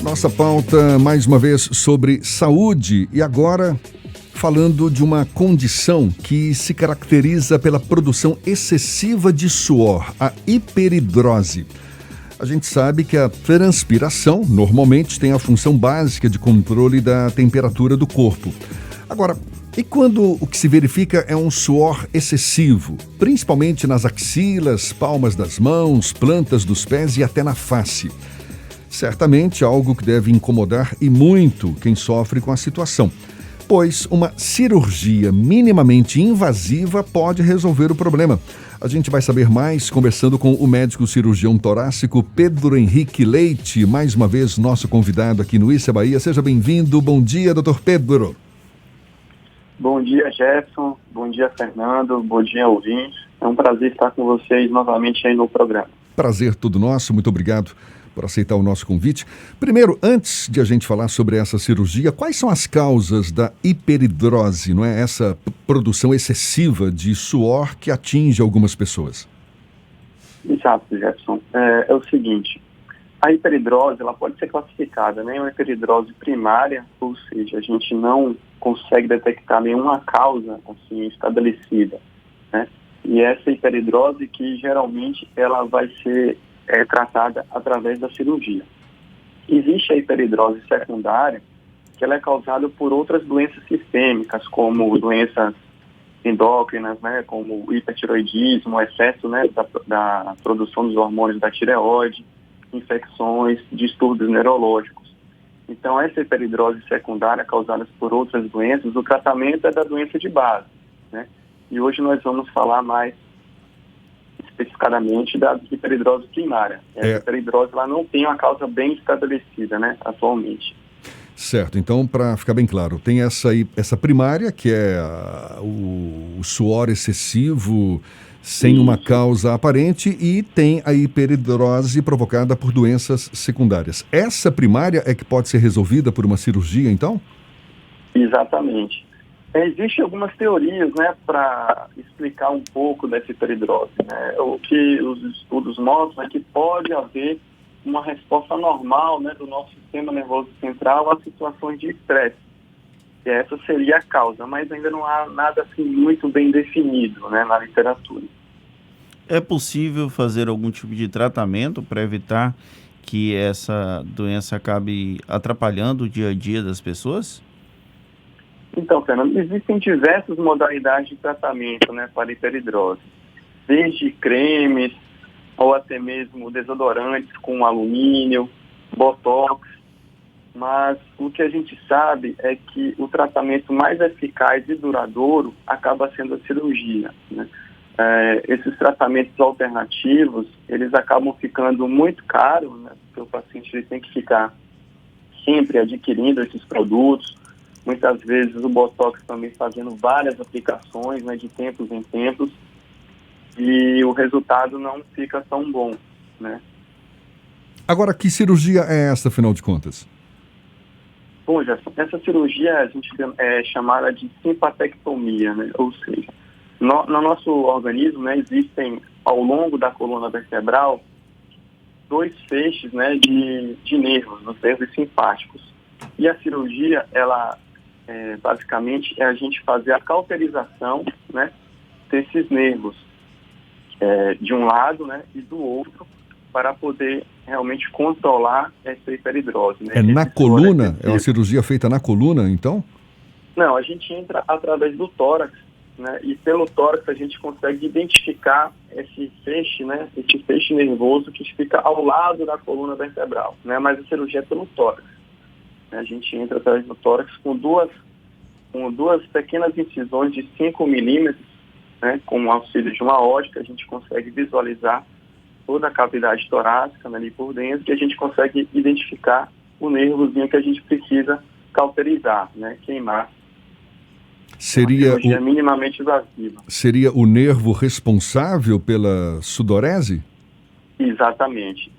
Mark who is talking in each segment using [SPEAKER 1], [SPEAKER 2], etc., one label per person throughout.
[SPEAKER 1] Nossa pauta, mais uma vez, sobre saúde e agora falando de uma condição que se caracteriza pela produção excessiva de suor, a hiperidrose. A gente sabe que a transpiração normalmente tem a função básica de controle da temperatura do corpo. Agora, e quando o que se verifica é um suor excessivo, principalmente nas axilas, palmas das mãos, plantas dos pés e até na face? Certamente algo que deve incomodar e muito quem sofre com a situação, pois uma cirurgia minimamente invasiva pode resolver o problema. A gente vai saber mais conversando com o médico cirurgião torácico Pedro Henrique Leite, mais uma vez nosso convidado aqui no Issa Bahia. Seja bem-vindo. Bom dia, doutor Pedro.
[SPEAKER 2] Bom dia, Jefferson. Bom dia, Fernando. Bom dia, ouvintes. É um prazer estar com vocês novamente aí no programa.
[SPEAKER 1] Prazer todo nosso. Muito obrigado por aceitar o nosso convite. Primeiro, antes de a gente falar sobre essa cirurgia, quais são as causas da hiperidrose, não é? Essa produção excessiva de suor que atinge algumas pessoas.
[SPEAKER 2] Exato, Jefferson. É o seguinte, a hiperidrose ela pode ser classificada, né, em uma hiperidrose primária, ou seja, a gente não consegue detectar nenhuma causa assim, estabelecida, né? E essa hiperidrose que geralmente ela vai ser tratada através da cirurgia. Existe a hiperidrose secundária, que ela é causada por outras doenças sistêmicas, como doenças endócrinas, né, como o hipertiroidismo, o excesso, né, da produção dos hormônios da tireoide, infecções, distúrbios neurológicos. Então, essa hiperidrose secundária causada por outras doenças, o tratamento é da doença de base, né? E hoje nós vamos falar mais especificadamente da hiperidrose primária. A hiperidrose ela não tem uma causa bem estabelecida, né, atualmente.
[SPEAKER 1] Certo, então para ficar bem claro, tem essa primária que é o suor excessivo sem uma causa aparente e tem a hiperidrose provocada por doenças secundárias. Essa primária é que pode ser resolvida por uma cirurgia, então?
[SPEAKER 2] Exatamente. Existem algumas teorias, né, para explicar um pouco dessa hiperidrose, né? O que os estudos mostram é que pode haver uma resposta normal, né, do nosso sistema nervoso central a situações de estresse. E essa seria a causa, mas ainda não há nada assim muito bem definido, né, na literatura.
[SPEAKER 3] É possível fazer algum tipo de tratamento para evitar que essa doença acabe atrapalhando o dia a dia das pessoas?
[SPEAKER 2] Então, Fernando, existem diversas modalidades de tratamento, né, para hiperidrose, desde cremes ou até mesmo desodorantes com alumínio, botox, mas o que a gente sabe é que o tratamento mais eficaz e duradouro acaba sendo a cirurgia, né? Esses tratamentos alternativos, eles acabam ficando muito caros, né, porque o paciente ele tem que ficar sempre adquirindo esses produtos. Muitas vezes o botox também fazendo várias aplicações, né, de tempos em tempos, e o resultado não fica tão bom, né?
[SPEAKER 1] Agora, que cirurgia é essa, afinal de contas?
[SPEAKER 2] Bom, Gerson, essa cirurgia a gente é chamada de simpatectomia, né? Ou seja, no nosso organismo, né, existem ao longo da coluna vertebral 2 feixes, né, de nervos, os nervos simpáticos. E a cirurgia, ela basicamente é a gente fazer a cauterização, né, desses nervos, de um lado, né, e do outro, para poder realmente controlar essa hiperidrose, né?
[SPEAKER 1] É na coluna? É uma cirurgia feita na coluna, então?
[SPEAKER 2] Não, a gente entra através do tórax, né, e pelo tórax a gente consegue identificar esse feixe, né, esse feixe nervoso que fica ao lado da coluna vertebral, né, mas a cirurgia é pelo tórax. A gente entra através do tórax com duas pequenas incisões de 5 milímetros, né, com o auxílio de uma ótica, a gente consegue visualizar toda a cavidade torácica, né, ali por dentro, que a gente consegue identificar o nervozinho que a gente precisa cauterizar, né, queimar.
[SPEAKER 1] Seria
[SPEAKER 2] minimamente invasiva.
[SPEAKER 1] Seria o nervo responsável pela sudorese?
[SPEAKER 2] Exatamente.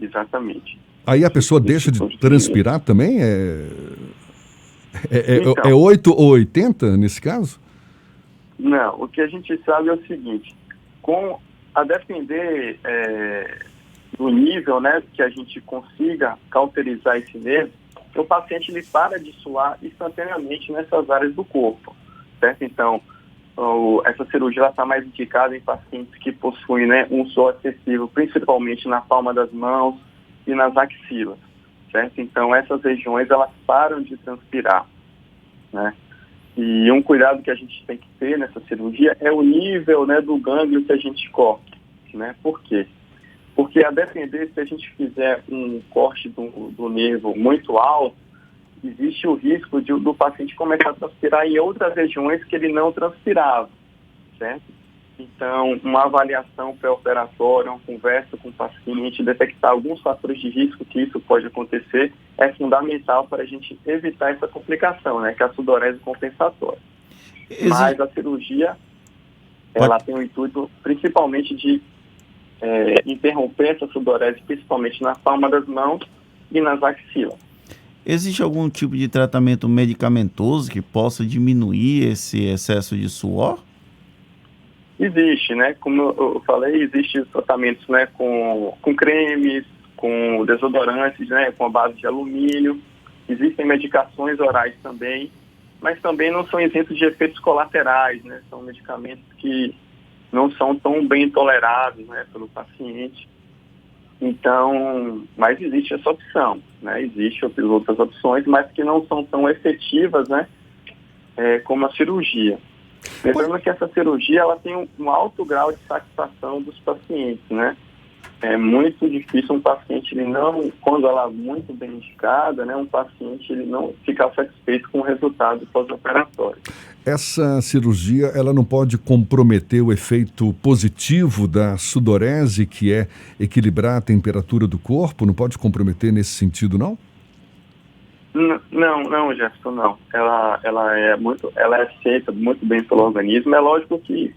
[SPEAKER 1] Aí a pessoa deixa de transpirar também?
[SPEAKER 2] Então,
[SPEAKER 1] é 8 ou 80 nesse caso?
[SPEAKER 2] Não, o que a gente sabe é o seguinte, a depender do nível, né, que a gente consiga cauterizar esse nervo, o paciente ele para de suar instantaneamente nessas áreas do corpo, certo? Então, essa cirurgia está mais indicada em pacientes que possuem, né, um suor excessivo, principalmente na palma das mãos e nas axilas, certo? Então, essas regiões, elas param de transpirar, né? E um cuidado que a gente tem que ter nessa cirurgia é o nível, né, do gânglio que a gente corta, né? Por quê? Porque a depender, se a gente fizer um corte do nervo muito alto, existe o risco do paciente começar a transpirar em outras regiões que ele não transpirava, certo? Então, uma avaliação pré-operatória, uma conversa com o paciente, detectar alguns fatores de risco que isso pode acontecer, é fundamental para a gente evitar essa complicação, né, que é a sudorese compensatória. Mas a cirurgia, ela tem o intuito principalmente de interromper essa sudorese, principalmente na palma das mãos e nas axilas.
[SPEAKER 3] Existe algum tipo de tratamento medicamentoso que possa diminuir esse excesso de suor?
[SPEAKER 2] Existe, né? Como eu falei, existem tratamentos, né, com cremes, com desodorantes, né, com a base de alumínio. Existem medicações orais também, mas também não são isentos de efeitos colaterais, né? São medicamentos que não são tão bem tolerados, né, pelo paciente. Então, mas existe essa opção, né? Existem outras opções, mas que não são tão efetivas, né, como a cirurgia. Lembrando que essa cirurgia, ela tem um alto grau de satisfação dos pacientes, né? É muito difícil um paciente, ele não, quando ela é muito bem indicada, né, um paciente ele não ficar satisfeito com o resultado pós-operatório.
[SPEAKER 1] Essa cirurgia, ela não pode comprometer o efeito positivo da sudorese, que é equilibrar a temperatura do corpo? Não pode comprometer nesse sentido, não?
[SPEAKER 2] Não, Jefferson, não. Ela é aceita muito bem pelo organismo. É lógico que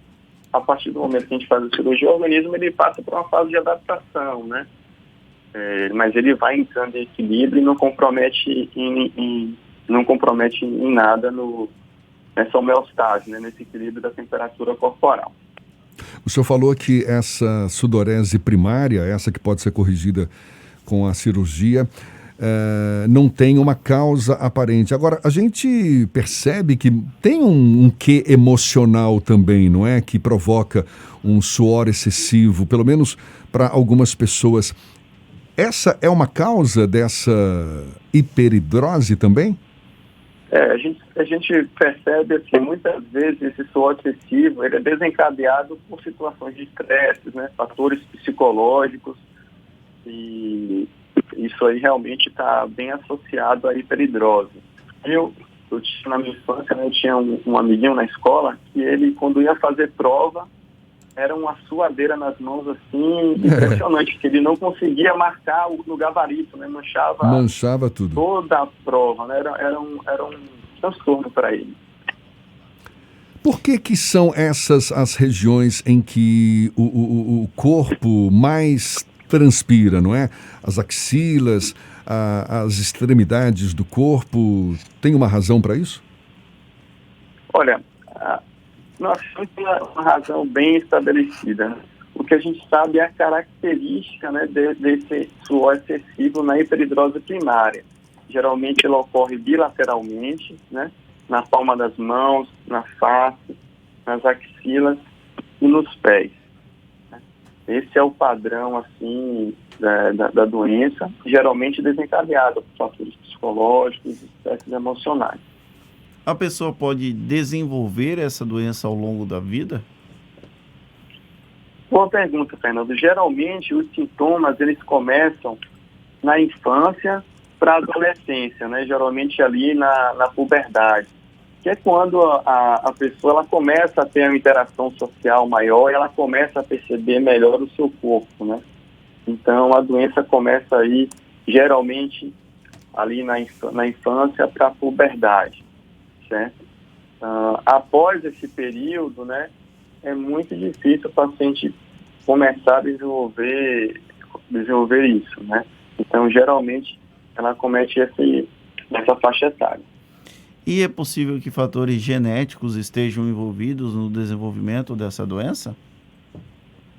[SPEAKER 2] a partir do momento que a gente faz a cirurgia, o organismo ele passa por uma fase de adaptação, né? Mas ele vai entrando em equilíbrio e não compromete em nada nessa homeostase, né? Nesse equilíbrio da temperatura corporal.
[SPEAKER 1] O senhor falou que essa sudorese primária, essa que pode ser corrigida com a cirurgia, não tem uma causa aparente. Agora, a gente percebe que tem um quê emocional também, não é? Que provoca um suor excessivo, pelo menos para algumas pessoas. Essa é uma causa dessa hiperidrose também?
[SPEAKER 2] A gente percebe que muitas vezes esse suor excessivo ele é desencadeado por situações de estresse, né? Fatores psicológicos, e isso aí realmente está bem associado à hiperidrose. Na minha infância, né, eu tinha um amiguinho na escola que ele, quando ia fazer prova, era uma suadeira nas mãos, assim, impressionante, porque ele não conseguia marcar no gabarito, né, manchava
[SPEAKER 1] tudo.
[SPEAKER 2] Toda a prova, né, era um transtorno para ele.
[SPEAKER 1] Por que são essas as regiões em que o corpo mais transpira, não é? As axilas, as extremidades do corpo, tem uma razão para isso?
[SPEAKER 2] Olha, nós temos uma razão bem estabelecida, né? O que a gente sabe é a característica, né, desse suor excessivo na hiperidrose primária. Geralmente ele ocorre bilateralmente, né, na palma das mãos, na face, nas axilas e nos pés. Esse é o padrão, assim, da doença, geralmente desencadeada por fatores psicológicos e estresses emocionais.
[SPEAKER 3] A pessoa pode desenvolver essa doença ao longo da vida?
[SPEAKER 2] Boa pergunta, Fernando. Geralmente os sintomas eles começam na infância para a adolescência, né? Geralmente ali na puberdade, que é quando a pessoa ela começa a ter uma interação social maior e ela começa a perceber melhor o seu corpo, né? Então a doença começa aí geralmente ali na infância para a puberdade, certo? Após esse período, né, é muito difícil o paciente começar a desenvolver isso, né? Então geralmente ela comete essa faixa etária.
[SPEAKER 3] E é possível que fatores genéticos estejam envolvidos no desenvolvimento dessa doença?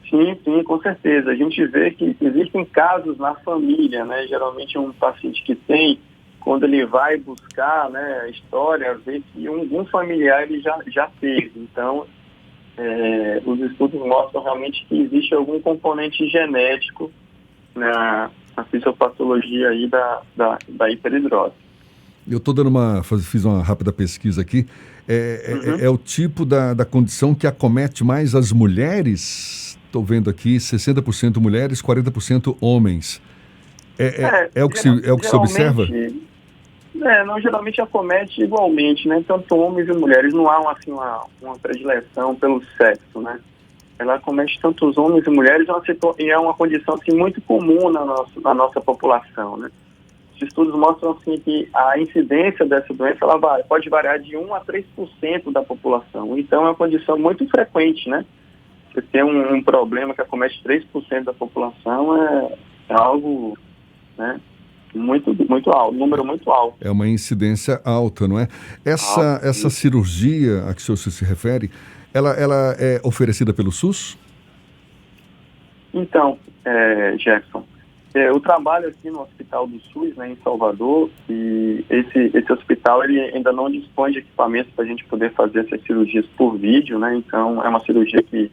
[SPEAKER 2] Sim, com certeza. A gente vê que existem casos na família, né? Geralmente um paciente que tem quando ele vai buscar, né, a história, vê que um familiar ele já teve. Então, os estudos mostram realmente que existe algum componente genético na fisiopatologia aí da hiperidrose.
[SPEAKER 1] Eu estou fiz uma rápida pesquisa aqui. É o tipo da condição que acomete mais as mulheres? Estou vendo aqui 60% mulheres, 40% homens. É o que se observa?
[SPEAKER 2] Não, geralmente acomete igualmente, né? Tanto homens e mulheres. Não há uma predileção pelo sexo, né? Ela acomete tanto os homens e mulheres e é uma condição assim, muito comum na nossa população, né? Os estudos mostram assim, que a incidência dessa doença pode variar de 1 a 3% da população. Então é uma condição muito frequente, né? Você ter um problema que acomete 3% da população é algo, né, muito, muito alto, um número muito alto.
[SPEAKER 1] É uma incidência alta, não é? Essa cirurgia a que o senhor se refere, ela é oferecida pelo SUS?
[SPEAKER 2] Então, Jefferson, eu trabalho aqui no Hospital do SUS, né, em Salvador, e esse hospital ele ainda não dispõe de equipamentos para a gente poder fazer essas cirurgias por vídeo, né? Então é uma cirurgia que,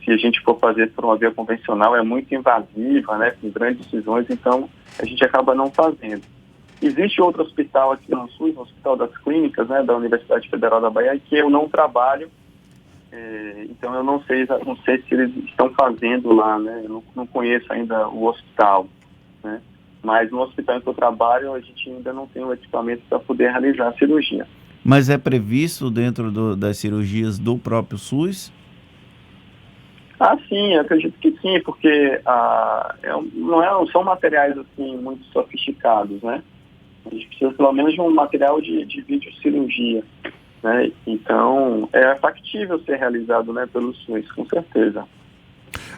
[SPEAKER 2] se a gente for fazer por uma via convencional, é muito invasiva, né, com grandes decisões, então a gente acaba não fazendo. Existe outro hospital aqui no SUS, o Hospital das Clínicas, né, da Universidade Federal da Bahia, que eu não trabalho, então eu não sei se eles estão fazendo lá, né, eu não conheço ainda o hospital, né, mas no hospital em que eu trabalho a gente ainda não tem o equipamento para poder realizar a cirurgia.
[SPEAKER 3] Mas é previsto dentro das cirurgias do próprio SUS?
[SPEAKER 2] Sim, eu acredito que sim, porque não são materiais assim muito sofisticados, né? A gente precisa pelo menos de um material de videocirurgia, né? Então, é factível ser realizado, né, pelo SUS, com certeza.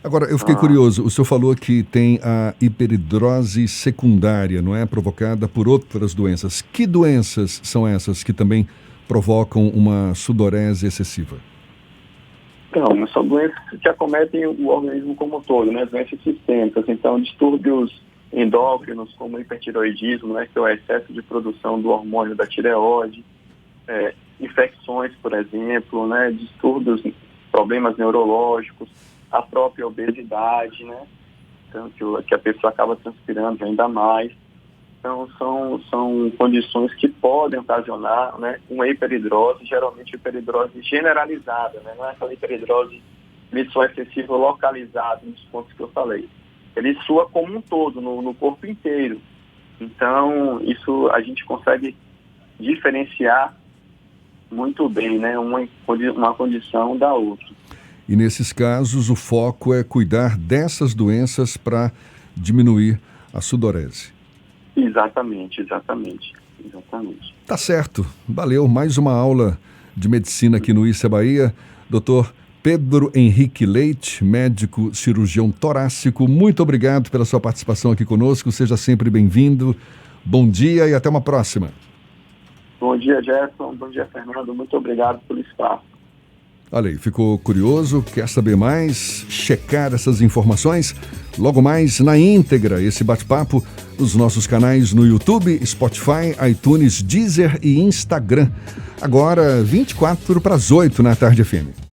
[SPEAKER 1] Agora, eu fiquei curioso, o senhor falou que tem a hiperidrose secundária, não é? Provocada por outras doenças. Que doenças são essas que também provocam uma sudorese excessiva?
[SPEAKER 2] Não, são doenças que acometem o organismo como um todo, né? Doenças sistêmicas, então distúrbios endócrinos como hipertireoidismo, né? Que é o excesso de produção do hormônio da tireoide, infecções, por exemplo, né? Distúrbios, problemas neurológicos, a própria obesidade, né? Então, que a pessoa acaba transpirando ainda mais. Então, são condições que podem ocasionar, né, uma hiperidrose, geralmente hiperidrose generalizada, né? Não é aquela hiperidrose de suor excessiva localizada nos pontos que eu falei. Ele sua como um todo, no corpo inteiro. Então, isso a gente consegue diferenciar muito bem, né, uma condição da outra.
[SPEAKER 1] E nesses casos, o foco é cuidar dessas doenças para diminuir a sudorese.
[SPEAKER 2] Exatamente.
[SPEAKER 1] Tá certo. Valeu. Mais uma aula de medicina aqui no ICE Bahia. Dr. Pedro Henrique Leite, médico cirurgião torácico. Muito obrigado pela sua participação aqui conosco. Seja sempre bem-vindo. Bom dia e até uma próxima.
[SPEAKER 2] Bom dia, Jefferson. Bom dia, Fernando. Muito obrigado pelo espaço.
[SPEAKER 1] Olha aí, ficou curioso, quer saber mais, checar essas informações? Logo mais na íntegra, esse bate-papo nos nossos canais no YouTube, Spotify, iTunes, Deezer e Instagram. Agora, 7:54 na Tarde FM.